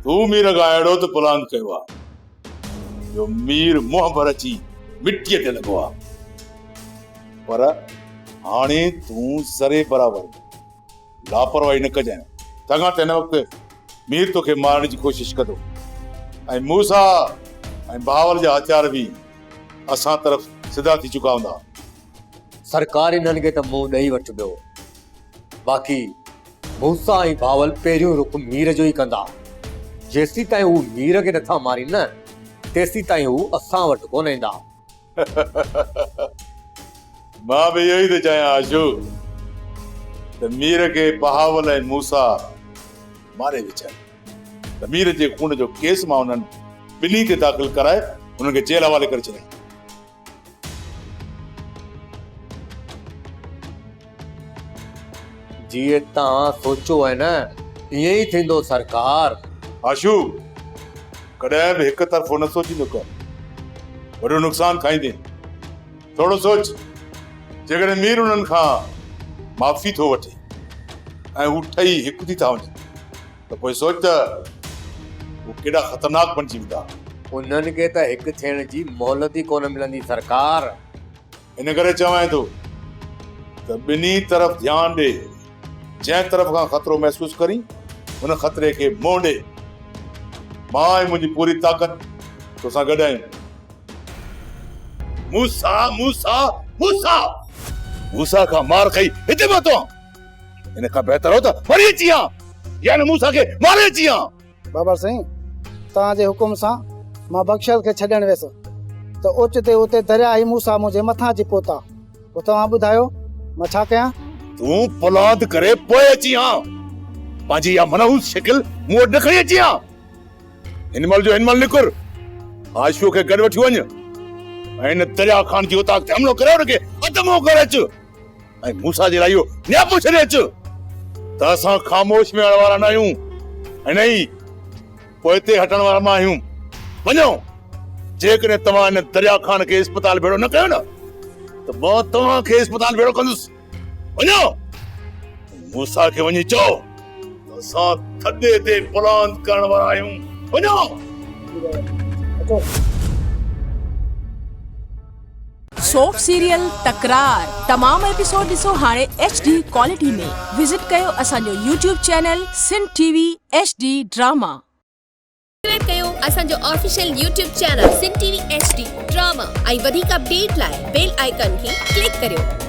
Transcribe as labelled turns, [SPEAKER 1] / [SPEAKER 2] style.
[SPEAKER 1] तू मीर गायड़ो तो प्लान कयो आहे जो मीर मुंह भर अची मिट्टीअ ते लॻो आहे पर हाणे तूं ज़रे बराबर लापरवाही न कजांइ चङा त हिन वक़्तु मीर तोखे मारण जी कोशिश कंदो ऐं मूसा ऐं बावर जा हथियार बि असां तरफ़ सिधा थी चुका हूंदा
[SPEAKER 2] सरकार इन्हनि खे त मुंहुं ॾेई वठंदो बाक़ी मूसा ऐं बावल पहिरियों रुख मीर जो ई कंदा जेसी ताईं हू मीर खे नथा मारीनि न तेसी ताईं हू असां वटि कोन ईंदा
[SPEAKER 1] मां बि इहो ई थो चाहियां आशू त मीर खे बहावल ऐं मूसा मारे विछनि त मीर जे खून जो केस मां उन्हनि ॿिन्ही ते दाख़िल कराए उन्हनि खे जेल हवाले करे छॾियईं
[SPEAKER 2] जीअं तव्हां सोचियो आहे न ईअं ई थींदो सरकार
[SPEAKER 1] आशू कॾहिं बि हिकु तरफ़ो न सोचींदो कर वॾो नुक़सान खाईंदे थोरो सोच जेकॾहिं मीर उन्हनि खां माफ़ी थो वठे ऐं हू ठही हिकु थी था वञनि त पोइ सोच त हू केॾा ख़तरनाक बणिजी वेंदा
[SPEAKER 2] उन्हनि खे त हिकु थियण जी मोहलत ई कोन मिलंदी सरकार
[SPEAKER 1] इन करे चवां थो त ॿिन्ही तरफ़ ध्यानु ॾे जंहिं तरफ़ खां ख़तरो महसूस करी उन ख़तरे खे मुंहुं ॾे मां ऐं मुंहिंजी पूरी ताक़त तोसां गॾु आहियूं मूसा मूसा मूसा मूसा खां मार खाई हिते पहुतो इन खां बहितर हो त मरी अची आ या न मूसा खे मारे अची आ
[SPEAKER 3] बाबर साईं तव्हांजे हुकुम सां मां बख़्शल खे छॾण वियसि त ओचिते उते दरिया ई मूसा मुंहिंजे मथां अची पहुता पोइ तव्हां ॿुधायो मां छा कयां
[SPEAKER 1] तूं फौलाद करे पोइ अची आ पंहिंजी इहा मनहूस शिकिल मूं वटि न खणी अची आ हिनमल जो हिनमल निकुर आशू खे गॾु वठी वञ ऐं हिन दरिया खान जी उतां ते हमलो करे उनखे अदमो करे अच ऐं मूसा जे लाइ इहो नियापो छॾे अच त असां ख़ामोश में हलण वारा न आहियूं ऐं न ई पोइ हिते हटण वारा मां आहियूं वञो जेकॾहिं तव्हां हिन दरिया खान खे इस्पताल भेड़ो न कयो न त मां तव्हांखे इस्पताल भेड़ो कंदुसि वञो मूसा खे वञी चओ असां थधे ते प्लान करण वारा आहियूं वञो
[SPEAKER 4] सोप सीरियल तकरार तमाम एपिसोड ॾिसो हाणे HD क्वालिटी में विजिट कयो असांजो YouTube channel Sindh TV HD drama
[SPEAKER 5] subscribe कयो असांजो official YouTube channel Sindh TV HD drama ऐं वधीक अपडेट लाइ बेल आइकन खे क्लिक करियो